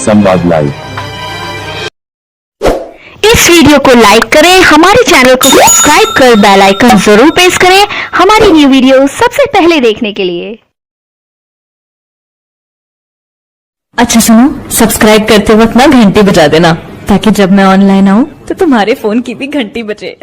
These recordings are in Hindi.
संवाद लाइव। इस वीडियो को लाइक करें, हमारे चैनल को सब्सक्राइब कर बेल आइकन जरूर प्रेस करें हमारी न्यू वीडियो सबसे पहले देखने के लिए। अच्छा सुनो, सब्सक्राइब करते वक्त ना घंटी बजा देना, ताकि जब मैं ऑनलाइन आऊं तो तुम्हारे फोन की भी घंटी बजे।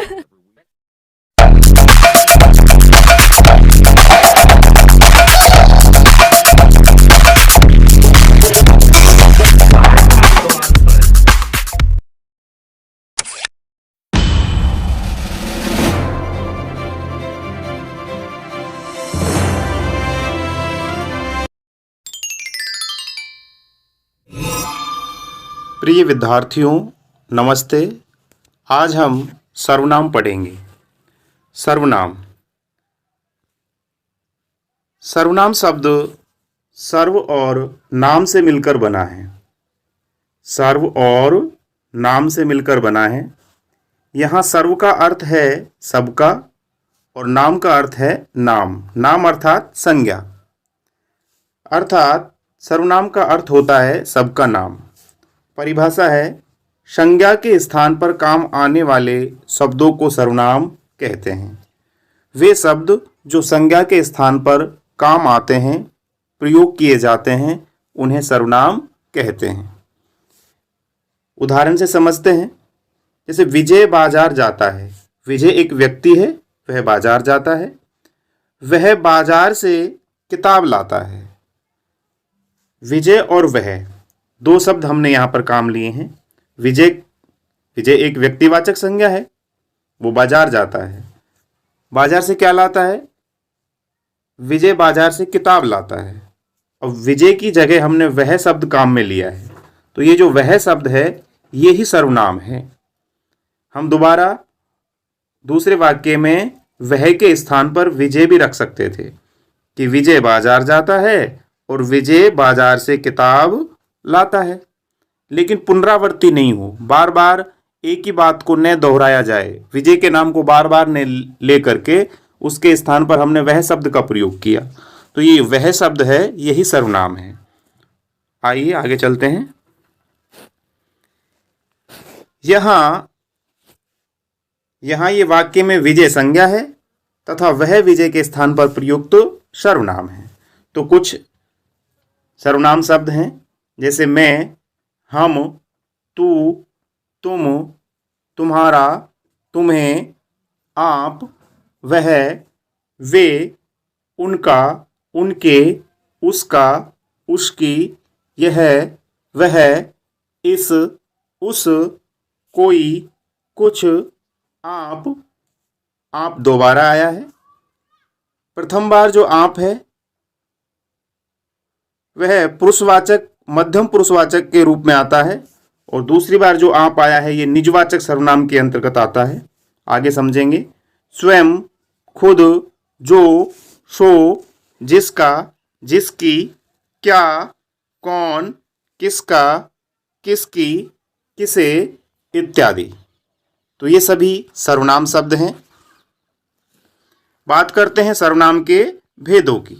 प्रिय विद्यार्थियों, नमस्ते। आज हम सर्वनाम पढ़ेंगे। सर्वनाम सर्वनाम शब्द सर्व और नाम से मिलकर बना है। सर्व और नाम से मिलकर बना है। यहाँ सर्व का अर्थ है सबका और नाम का अर्थ है नाम। नाम अर्थात संज्ञा। अर्थात सर्वनाम का अर्थ होता है सबका नाम। परिभाषा है, संज्ञा के स्थान पर काम आने वाले शब्दों को सर्वनाम कहते हैं। वे शब्द जो संज्ञा के स्थान पर काम आते हैं, प्रयोग किए जाते हैं, उन्हें सर्वनाम कहते हैं। उदाहरण से समझते हैं। जैसे विजय बाजार जाता है। विजय एक व्यक्ति है, वह बाजार जाता है। वह बाजार से किताब लाता है। विजय और वह दो शब्द हमने यहाँ पर काम लिए हैं। विजय एक व्यक्तिवाचक संज्ञा है, वो बाजार जाता है। बाजार से क्या लाता है? विजय बाजार से किताब लाता है। अब विजय की जगह हमने वह शब्द काम में लिया है, तो ये जो वह शब्द है ये ही सर्वनाम है। हम दोबारा दूसरे वाक्य में वह के स्थान पर विजय भी रख सकते थे कि विजय बाजार जाता है और विजय बाजार से किताब लाता है। लेकिन पुनरावृत्ति नहीं हो, बार बार एक ही बात को न दोहराया जाए। विजय के नाम को बार बार न ले करके उसके स्थान पर हमने वह शब्द का प्रयोग किया, तो ये वह शब्द है, यही सर्वनाम है। आइए आगे चलते हैं। यहाँ ये वाक्य में विजय संज्ञा है तथा वह विजय के स्थान पर प्रयुक्त सर्वनाम है। तो कुछ सर्वनाम शब्द हैं, जैसे मैं, हम, तू, तुम, तुम्हारा, तुम्हें, आप, वह, वे, उनका, उनके, उसका, उसकी, यह, वह, इस, उस, कोई, कुछ, आप दोबारा आया है। प्रथम बार जो आप है वह पुरुषवाचक मध्यम पुरुषवाचक के रूप में आता है और दूसरी बार जो आप आया है ये निजवाचक सर्वनाम के अंतर्गत आता है। आगे समझेंगे। स्वयं, खुद, जो, सो, जिसका, जिसकी, क्या, कौन, किसका, किसकी, किसे इत्यादि। तो ये सभी सर्वनाम शब्द हैं। बात करते हैं सर्वनाम के भेदों की।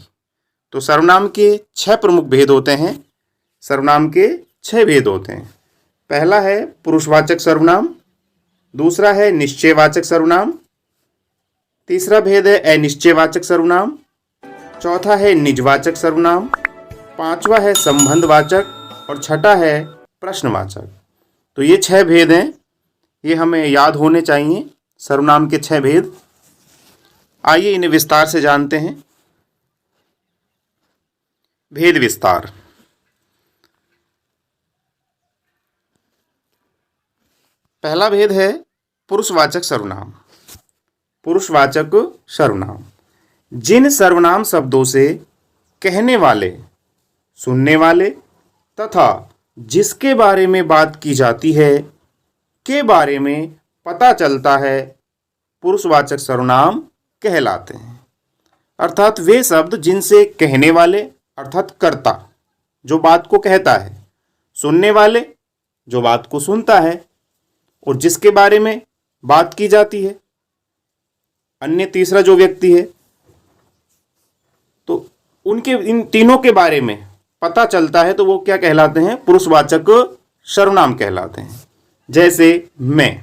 तो सर्वनाम के 6 प्रमुख भेद होते हैं। सर्वनाम के 6 भेद होते हैं। पहला है पुरुषवाचक सर्वनाम, दूसरा है निश्चयवाचक सर्वनाम, तीसरा भेद है अनिश्चयवाचक सर्वनाम, चौथा है निजवाचक सर्वनाम, पांचवा है संबंधवाचक और छठा है प्रश्नवाचक। तो ये 6 भेद हैं, ये हमें याद होने चाहिए, सर्वनाम के 6 भेद। आइए इन्हें विस्तार से जानते हैं। भेद विस्तार। पहला भेद है पुरुषवाचक सर्वनाम। पुरुषवाचक सर्वनाम जिन सर्वनाम शब्दों से कहने वाले, सुनने वाले तथा जिसके बारे में बात की जाती है के बारे में पता चलता है, पुरुषवाचक सर्वनाम कहलाते हैं। अर्थात वे शब्द जिनसे कहने वाले अर्थात कर्ता जो बात को कहता है, सुनने वाले जो बात को सुनता है और जिसके बारे में बात की जाती है, अन्य तीसरा जो व्यक्ति है, तो उनके इन तीनों के बारे में पता चलता है तो वो क्या कहलाते हैं? पुरुषवाचक सर्वनाम कहलाते हैं। जैसे मैं,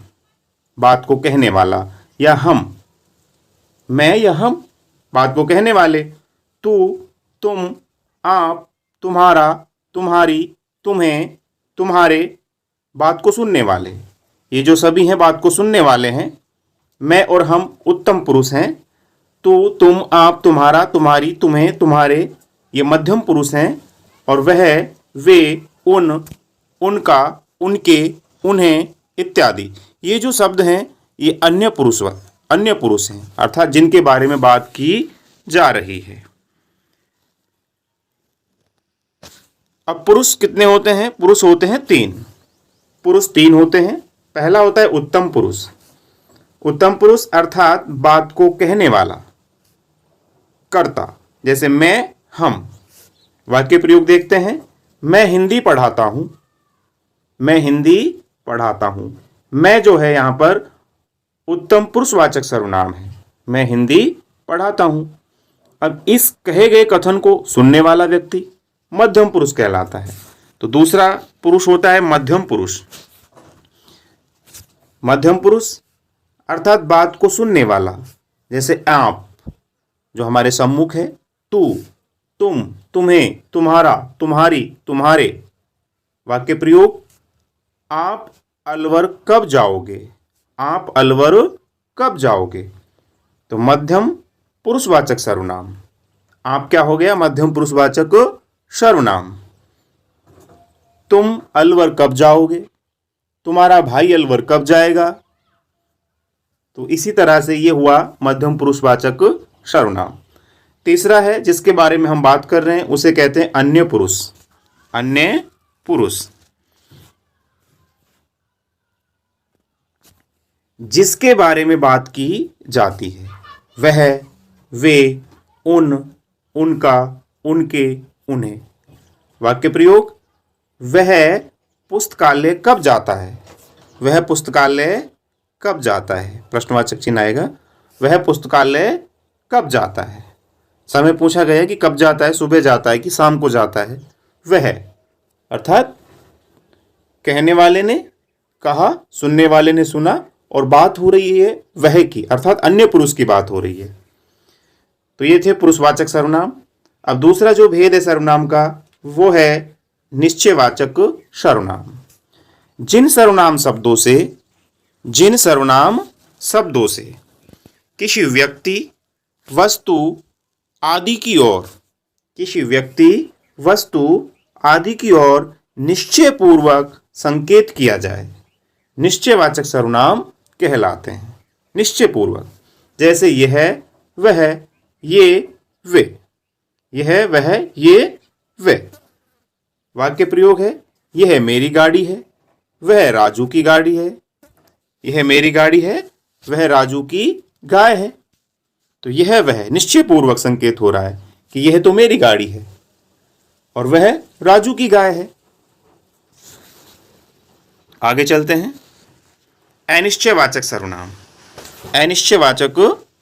बात को कहने वाला, या हम, मैं या हम, बात को कहने वाले। तू, तुम, आप, तुम्हारा, तुम्हारी, तुम्हें, तुम्हारे, बात को सुनने वाले। ये जो सभी हैं बात को सुनने वाले हैं। मैं और हम उत्तम पुरुष हैं। तू, तुम, आप, तुम्हारा, तुम्हारी, तुम्हें, तुम्हारे, ये मध्यम पुरुष हैं। और वह, वे, उन, उनका, उनके, उन्हें इत्यादि, ये जो शब्द हैं ये अन्य पुरुष हैं, अर्थात जिनके बारे में बात की जा रही है। अब पुरुष कितने होते हैं? पुरुष होते हैं 3। पुरुष 3 होते हैं। पहला होता है उत्तम पुरुष। उत्तम पुरुष अर्थात बात को कहने वाला, कर्ता। जैसे मैं, हम। वाक्य प्रयोग देखते हैं। मैं हिंदी पढ़ाता हूं। मैं हिंदी पढ़ाता हूं। मैं जो है यहां पर उत्तम पुरुषवाचक सर्वनाम है। मैं हिंदी पढ़ाता हूं। अब इस कहे गए कथन को सुनने वाला व्यक्ति मध्यम पुरुष कहलाता है। तो दूसरा पुरुष होता है मध्यम पुरुष। मध्यम पुरुष अर्थात बात को सुनने वाला। जैसे आप, जो हमारे सम्मुख है। तू, तुम, तुम्हें, तुम्हारा, तुम्हारी, तुम्हारे। वाक्य प्रयोग, आप अलवर कब जाओगे? आप अलवर कब जाओगे? तो मध्यम पुरुषवाचक सर्वनाम। आप क्या हो गया? मध्यम पुरुषवाचक सर्वनाम। तुम अलवर कब जाओगे? तुम्हारा भाई अलवर कब जाएगा? तो इसी तरह से ये हुआ मध्यम पुरुषवाचक सर्वनाम। तीसरा है जिसके बारे में हम बात कर रहे हैं, उसे कहते हैं अन्य पुरुष। अन्य पुरुष जिसके बारे में बात की जाती है। वह, वे, उन, उनका, उनके, उन्हें। वाक्य प्रयोग, वह पुस्तकालय कब जाता है? वह पुस्तकालय कब जाता है? प्रश्नवाचक चिन्ह आएगा। वह पुस्तकालय कब जाता है? समय पूछा गया कि कब जाता है, सुबह जाता है कि शाम को जाता है। वह अर्थात कहने वाले ने कहा, सुनने वाले ने सुना, और बात हो रही है वह की, अर्थात अन्य पुरुष की बात हो रही है। तो ये थे पुरुषवाचक सर्वनाम। अब दूसरा जो भेद है सर्वनाम का वो है निश्चयवाचक सर्वनाम। जिन सर्वनाम शब्दों से किसी व्यक्ति, वस्तु आदि की ओर निश्चय पूर्वक संकेत किया जाए, निश्चयवाचक सर्वनाम कहलाते हैं। निश्चय पूर्वक, जैसे यह, वह, ये, वे। यह, वह, ये, वे। वाक्य प्रयोग है, यह मेरी गाड़ी है, वह राजू की गाड़ी है। यह मेरी गाड़ी है, वह राजू की गाय है। तो यह वह निश्चय पूर्वक संकेत हो रहा है कि यह तो मेरी गाड़ी है और वह राजू की गाय है। आगे चलते हैं। अनिश्चयवाचक सर्वनाम। अनिश्चयवाचक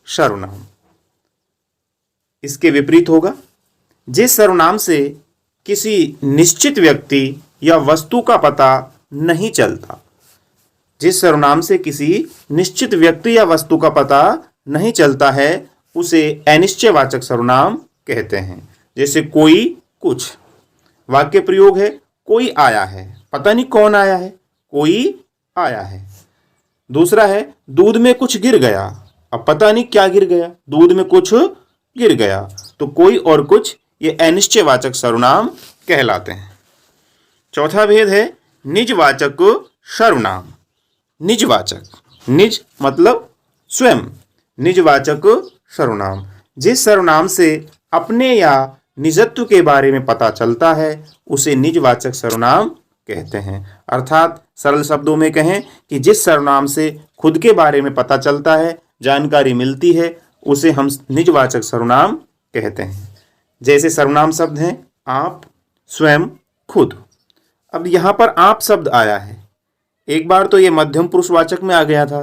सर्वनाम इसके विपरीत होगा। जिस सर्वनाम से किसी निश्चित व्यक्ति या वस्तु का पता नहीं चलता, जिस सर्वनाम से किसी निश्चित व्यक्ति या वस्तु का पता नहीं चलता है उसे अनिश्चयवाचक सर्वनाम कहते हैं। जैसे कोई, कुछ। वाक्य प्रयोग है, कोई आया है, पता नहीं कौन आया है, कोई आया है। दूसरा है, दूध में कुछ गिर गया, अब पता नहीं क्या गिर गया, दूध में कुछ गिर गया। तो कोई और कुछ ये अनिश्चयवाचक सर्वनाम कहलाते हैं। चौथा भेद है निजवाचक सर्वनाम। निजवाचक, निज मतलब स्वयं, निजवाचक सर्वनाम जिस सर्वनाम से अपने या निजत्व के बारे में पता चलता है उसे निजवाचक सर्वनाम कहते हैं। अर्थात सरल शब्दों में कहें कि जिस सर्वनाम से खुद के बारे में पता चलता है, जानकारी मिलती है, उसे हम निजवाचक सर्वनाम कहते हैं। जैसे सर्वनाम शब्द हैं आप, स्वयं, खुद। अब यहाँ पर आप शब्द आया है। एक बार तो ये मध्यम पुरुषवाचक में आ गया था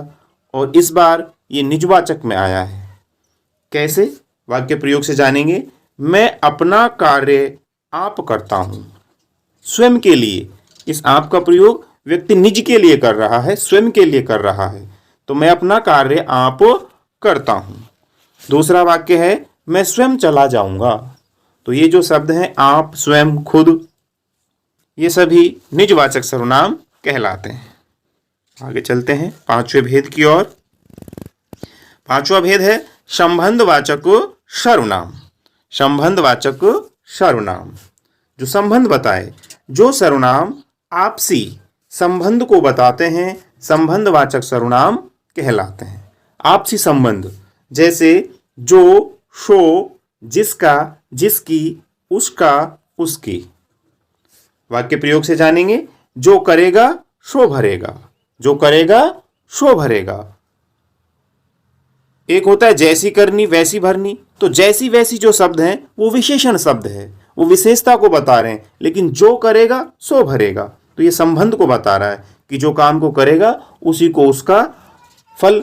और इस बार ये निजवाचक में आया है। कैसे? वाक्य प्रयोग से जानेंगे। मैं अपना कार्य आप करता हूं। स्वयं के लिए, इस आप का प्रयोग व्यक्ति निज के लिए कर रहा है, स्वयं के लिए कर रहा है। तो मैं अपना कार्य आप करता हूं। दूसरा वाक्य है मैं स्वयं चला जाऊंगा। तो ये जो शब्द हैं आप, स्वयं, खुद, ये सभी निजवाचक सर्वनाम कहलाते हैं। आगे चलते हैं पांचवें भेद की ओर। पांचवा भेद है संबंधवाचक सर्वनाम। संबंधवाचक सर्वनाम जो संबंध बताए, जो सर्वनाम आपसी संबंध को बताते हैं, संबंधवाचक सर्वनाम कहलाते हैं। आपसी संबंध जैसे जो, सो, जिसका, जिसकी, उसका, उसकी। वाक्य प्रयोग से जानेंगे। जो करेगा सो भरेगा। जो करेगा सो भरेगा। एक होता है जैसी करनी वैसी भरनी। तो जैसी वैसी जो शब्द हैं वो विशेषण शब्द है, वो विशेषता को बता रहे हैं। लेकिन जो करेगा सो भरेगा, तो ये संबंध को बता रहा है कि जो काम को करेगा उसी को उसका फल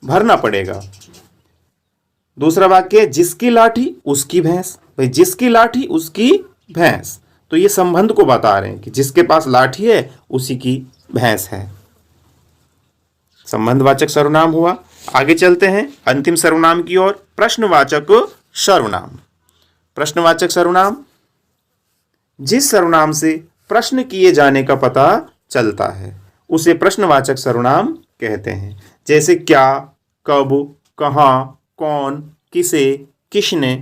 भरना पड़ेगा। दूसरा वाक्य जिसकी लाठी उसकी भैंस। भाई जिसकी लाठी उसकी भैंस, तो ये संबंध को बता रहे हैं कि जिसके पास लाठी है उसी की भैंस है। संबंधवाचक सर्वनाम हुआ। आगे चलते हैं अंतिम सर्वनाम की ओर, प्रश्नवाचक सर्वनाम। प्रश्नवाचक सर्वनाम जिस सर्वनाम से प्रश्न किए जाने का पता चलता है उसे प्रश्नवाचक सर्वनाम कहते हैं। जैसे क्या, कब, कहाँ, कौन, किसे, किसने।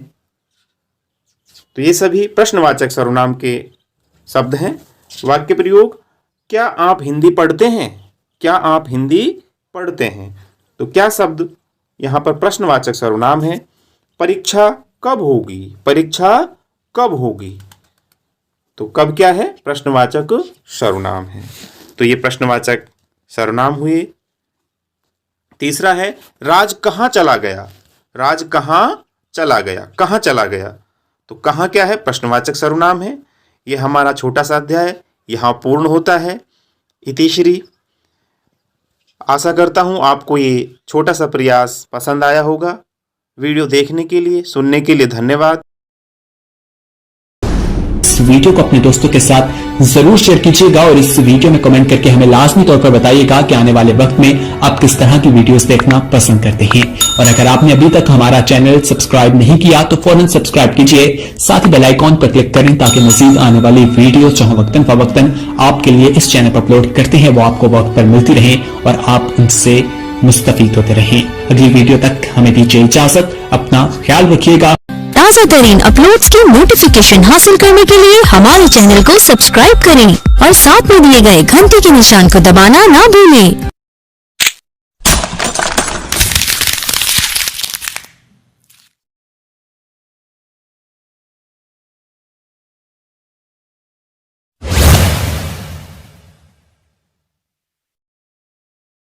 तो ये सभी प्रश्नवाचक सर्वनाम के शब्द हैं। वाक्य प्रयोग, क्या आप हिंदी पढ़ते हैं? क्या आप हिंदी पढ़ते हैं? तो क्या शब्द यहाँ पर प्रश्नवाचक सर्वनाम है। परीक्षा कब होगी? परीक्षा कब होगी? तो कब क्या है? प्रश्नवाचक सर्वनाम है। तो ये प्रश्नवाचक सर्वनाम हुए। तीसरा है राज कहाँ चला गया? राज कहाँ चला गया? कहाँ चला गया? तो कहाँ क्या है? प्रश्नवाचक सर्वनाम है। ये हमारा छोटा सा अध्याय यहाँ पूर्ण होता है। इतिश्री। आशा करता हूँ आपको ये छोटा सा प्रयास पसंद आया होगा। वीडियो देखने के लिए, सुनने के लिए धन्यवाद। इस वीडियो को अपने दोस्तों के साथ जरूर शेयर कीजिएगा और इस वीडियो में कमेंट करके हमें लाजमी तौर पर बताइएगा कि आने वाले वक्त में आप किस तरह की वीडियोस देखना पसंद करते हैं। और अगर आपने अभी तक हमारा चैनल सब्सक्राइब नहीं किया तो फौरन सब्सक्राइब कीजिए, साथ ही बेल आइकॉन पर क्लिक करें ताकि मजीद आने वाली वीडियो जो वक्तन फवक्तन आपके लिए इस चैनल पर अपलोड करते हैं वो आपको वक्त पर मिलती रहे और आप उनसे मुस्तफीद होते रहें। अगली वीडियो तक हमें दीजिए इजाजत। अपना ख्याल रखिएगा। ताज़ा तरीन अपलोड्स की नोटिफिकेशन हासिल करने के लिए हमारे चैनल को सब्सक्राइब करें और साथ में दिए गए घंटी के निशान को दबाना ना भूलें।